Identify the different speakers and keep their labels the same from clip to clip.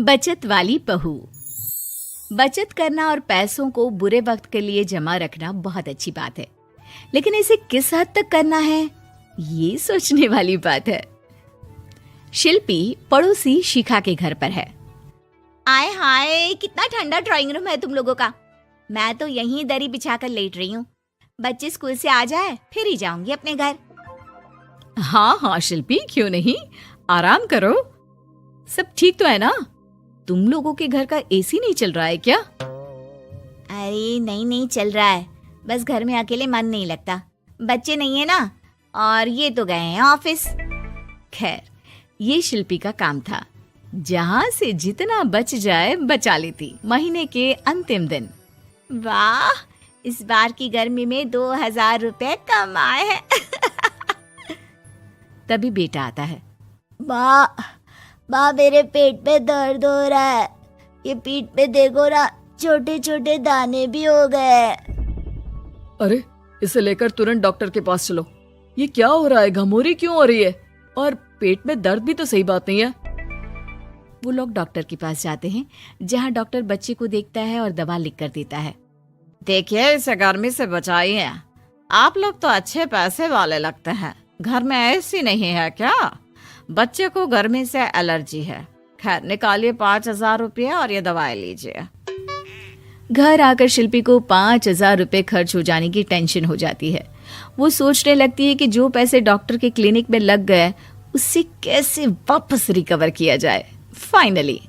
Speaker 1: बचत वाली बहू। बचत करना और पैसों को बुरे वक्त के लिए जमा रखना बहुत अच्छी बात है, लेकिन इसे किस हद तक करना है, ये सोचने वाली बात है। शिल्पी पड़ोसी शिखा के घर पर है। आय हाय, कितना ठंडा ड्राइंग रूम है तुम लोगों का। मैं तो यहीं दरी बिछाकर लेट रही हूँ। बच्चे स्कूल से आ जाए फिर ही जाऊंगी अपने घर। हाँ हाँ शिल्पी, क्यों नहीं, आराम करो। सब ठीक तो है ना? तुम लोगों के घर का एसी नहीं चल रहा है क्या? अरे नहीं चल रहा है, बस घर में अकेले मन नहीं लगता। बच्चे नहीं है ना, और ये तो गए हैं ऑफिस। खैर, ये शिल्पी का काम था, जहां से जितना बच जाए बचा लेती महीने के अंतिम दिन। वाह, इस बार की गर्मी में 2000 रुपए कम आए हैं। तभी बेटा आता है।
Speaker 2: माँ मेरे पेट में दर्द हो रहा है। ये पीठ पे देखो ना, छोटे छोटे दाने भी हो गए।
Speaker 3: अरे, इसे लेकर तुरंत डॉक्टर के पास चलो। ये क्या हो रहा है? घमौरी क्यों हो रही है? और पेट में दर्द भी तो सही बात नहीं है।
Speaker 1: वो लोग डॉक्टर के पास जाते हैं, जहाँ डॉक्टर बच्चे को देखता है और दवा लिख कर देता है।
Speaker 4: देखिए, इसे गर्मी से बचाइए। आप लोग तो अच्छे पैसे वाले लगते हैं। घर में एसी नहीं है क्या? बच्चे को गर्मी से एलर्जी है। खैर, निकालिए 5000 रुपये और ये दवाई लीजिए।
Speaker 1: घर आकर शिल्पी को 5000 रुपये खर्च हो जाने की टेंशन हो जाती है। वो सोचने लगती है कि जो पैसे डॉक्टर के क्लिनिक में लग गए, उससे कैसे वापस रिकवर किया जाए। फाइनली,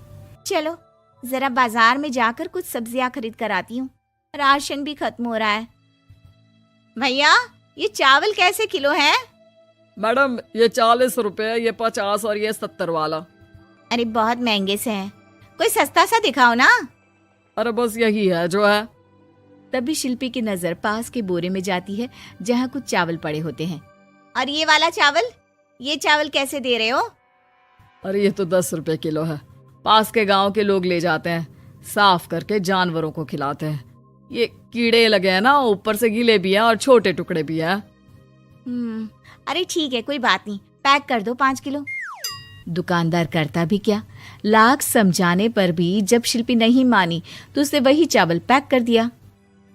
Speaker 1: चलो जरा बाजार में जाकर कुछ सब्जियां खरीद कर आती हूँ, राशन भी खत्म हो रहा है। भैया, ये चावल कैसे किलो है?
Speaker 3: मैडम, ये 40 रुपए, ये 50 और ये 70 वाला।
Speaker 1: अरे बहुत महंगे से हैं, कोई सस्ता सा दिखाओ ना।
Speaker 3: अरे बस यही है जो है।
Speaker 1: तभी शिल्पी की नजर पास के बोरे में जाती है, जहाँ कुछ चावल पड़े होते हैं। और ये वाला चावल, ये चावल कैसे दे रहे हो?
Speaker 3: अरे ये तो 10 रुपए किलो है। पास के गांव के लोग ले जाते हैं, साफ करके जानवरों को खिलाते हैं। ये कीड़े लगे हैं ना, ऊपर से गीले भी हैं और छोटे टुकड़े भी हैं।
Speaker 1: अरे ठीक है, कोई बात नहीं, पैक कर दो 5 किलो। दुकानदार करता भी क्या, लाख समझाने पर भी जब शिल्पी नहीं मानी तो उसने वही चावल पैक कर दिया।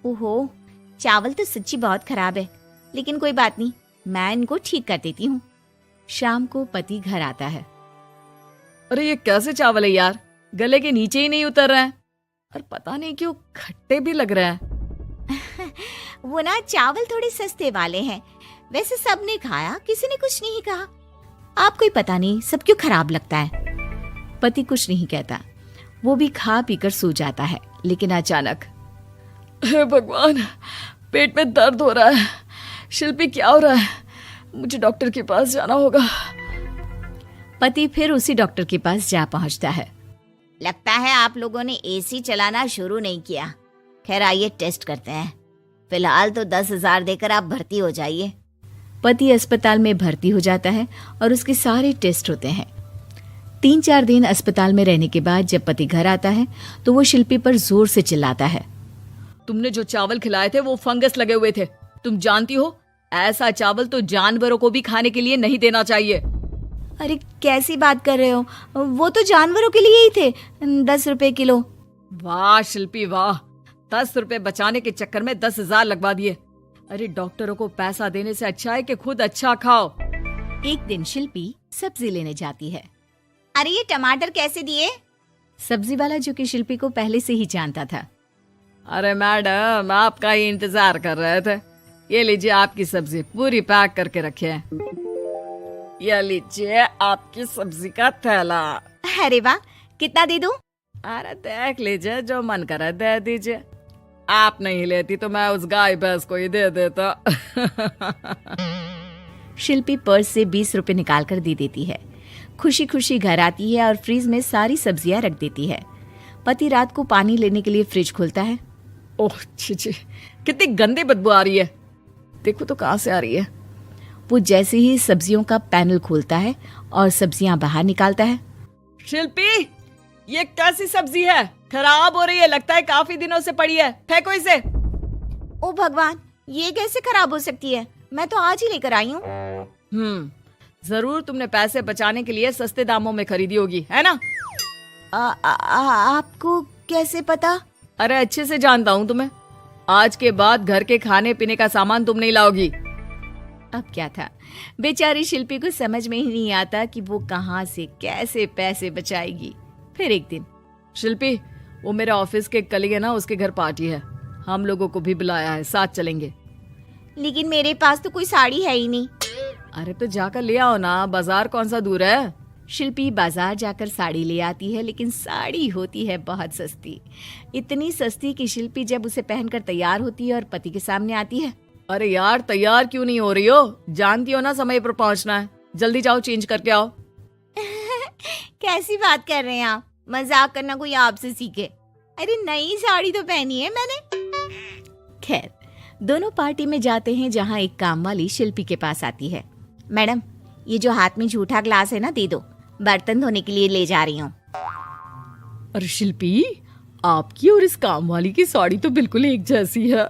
Speaker 1: ओहो, चावल तो सच्ची बहुत खराब है, लेकिन कोई बात नहीं, मैं इनको ठीक कर देती हूँ। शाम को पति घर आता है।
Speaker 3: अरे ये कैसे चावल है यार, गले के नीचे ही नहीं उतर रहा है, और पता नहीं क्यों खट्टे भी लग रहे हैं।
Speaker 1: वो ना चावल थोड़े सस्ते वाले हैं, वैसे सबने खाया, किसी ने कुछ नहीं कहा। आपको ही पता नहीं सब क्यों खराब लगता है। पति कुछ नहीं कहता, वो भी खा पीकर सो जाता है। लेकिन अचानक,
Speaker 3: हे भगवान, पेट में दर्द हो रहा है। शिल्पी, क्या हो रहा है? मुझे डॉक्टर के पास जाना होगा।
Speaker 1: पति फिर उसी डॉक्टर के पास जा पहुंचता है। लगता है आप लोगों ने एसी चलाना शुरू नहीं किया। खैर, आइए टेस्ट करते हैं। फिलहाल तो 10,000 देकर आप भर्ती हो जाइए। पति अस्पताल में भर्ती हो जाता है और उसके सारे टेस्ट होते हैं। 3-4 दिन अस्पताल में रहने के बाद जब पति घर आता है तो वो शिल्पी पर जोर से चिल्लाता है।
Speaker 3: तुमने जो चावल खिलाए थे वो फंगस लगे हुए थे। तुम जानती हो, ऐसा चावल तो जानवरों को भी खाने के लिए नहीं देना चाहिए।
Speaker 1: अरे कैसी बात कर रहे हो, वो तो जानवरों के लिए ही थे। 10 रुपए किलो।
Speaker 3: वाह शिल्पी वाह, 10 रुपए बचाने के चक्कर में 10,000 लगवा दिए। अरे डॉक्टरों को पैसा देने से अच्छा है कि खुद अच्छा खाओ।
Speaker 1: एक दिन शिल्पी सब्जी लेने जाती है। अरे ये टमाटर कैसे दिए? सब्जी वाला, जो कि शिल्पी को पहले से ही जानता था।
Speaker 3: अरे मैडम, आपका ही इंतजार कर रहे थे। ये लीजिए आपकी सब्जी, पूरी पैक करके रखे है। ये लीजिए आपकी सब्जी का थैला।
Speaker 1: अरे वाह, कितना दे दूं?
Speaker 3: अरे देख लीजिए, जो मन करे दे दीजिए। आप नहीं लेती तो मैं उस गाय भैंस को ही दे देता।
Speaker 1: शिल्पी पर्स से 20 रुपए निकाल कर दे देती है। खुशी खुशी घर आती है और फ्रिज में सारी सब्जियां रख देती है। पति रात को पानी लेने के लिए फ्रिज खोलता है।
Speaker 3: ओह छी, कितनी गंदी बदबू आ रही है। देखो तो कहाँ से आ रही है।
Speaker 1: वो जैसे ही सब्जियों का पैनल खोलता है और सब्जियां बाहर निकालता है।
Speaker 3: शिल्पी, ये कैसी सब्जी है? खराब हो रही है, लगता है काफी दिनों से पड़ी है। फेंको इसे।
Speaker 1: ओ भगवान, ये कैसे खराब हो सकती है? मैं तो आज ही लेकर आई हूँ।
Speaker 3: जरूर तुमने पैसे बचाने के लिए सस्ते दामों में खरीदी होगी, है ना?
Speaker 1: आपको कैसे पता?
Speaker 3: अरे अच्छे से जानता हूँ तुम्हें। आज के बाद घर के खाने पीने का सामान तुम नहीं लाओगी।
Speaker 1: अब क्या था, बेचारी शिल्पी को समझ में ही नहीं आता कि वो कहाँ से कैसे पैसे बचाएगी। फिर एक दिन,
Speaker 3: शिल्पी, वो मेरे ऑफिस के कलीग है ना, उसके घर पार्टी है, हम लोगों को भी बुलाया है, साथ चलेंगे।
Speaker 1: लेकिन मेरे पास तो कोई साड़ी है ही नहीं।
Speaker 3: अरे तो जाकर ले आओ ना, बाजार कौन सा दूर है।
Speaker 1: शिल्पी बाजार जाकर साड़ी ले आती है, लेकिन साड़ी होती है बहुत सस्ती। इतनी सस्ती कि शिल्पी जब उसे पहनकर तैयार होती है और पति के सामने आती है।
Speaker 3: अरे यार, तैयार क्यों नहीं हो रही हो? जानती हो ना समय पर पहुंचना है। जल्दी जाओ, चेंज करके आओ।
Speaker 1: कैसी बात कर रहे हैं आप? मजाक करना कोई आपसे सीखे। अरे नई साड़ी तो पहनी है मैंने। खैर, दोनों पार्टी में जाते हैं, जहाँ एक काम वाली शिल्पी के पास आती है। मैडम, ये जो हाथ में झूठा ग्लास है ना, दे दो, बर्तन धोने के लिए ले जा रही हूँ।
Speaker 3: अरे शिल्पी, आपकी और इस काम वाली की साड़ी तो बिल्कुल एक जैसी है।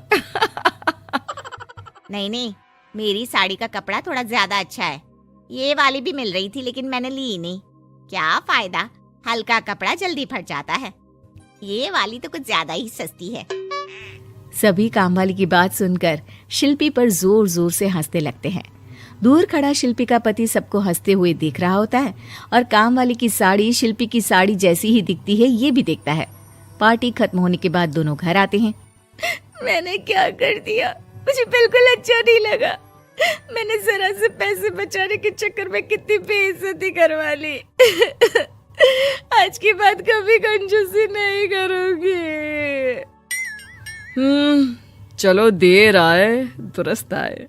Speaker 1: नहीं, मेरी साड़ी का कपड़ा थोड़ा ज्यादा अच्छा है। ये वाली भी मिल रही थी, लेकिन मैंने ली ही नहीं। क्या फायदा, हल्का कपड़ा जल्दी फट जाता है। ये वाली तो कुछ ज्यादा ही सस्ती है। सभी काम वाली की बात सुनकर शिल्पी पर जोर जोर से हंसने लगते हैं। दूर खड़ा शिल्पी का पति सबको हंसते हुए देख रहा होता है और काम वाली की साड़ी शिल्पी की साड़ी जैसी ही दिखती है, ये भी देखता है। पार्टी खत्म होने के बाद दोनों घर आते हैं। मैंने क्या कर दिया, मुझे बिल्कुल अच्छा नहीं लगा। मैंने जरा से पैसे बचाने के चक्कर में कितनी बेइज्जती करवा ली। आज के बाद कभी कंजूसी नहीं करूंगी।
Speaker 3: चलो, देर आए दुरुस्त आए।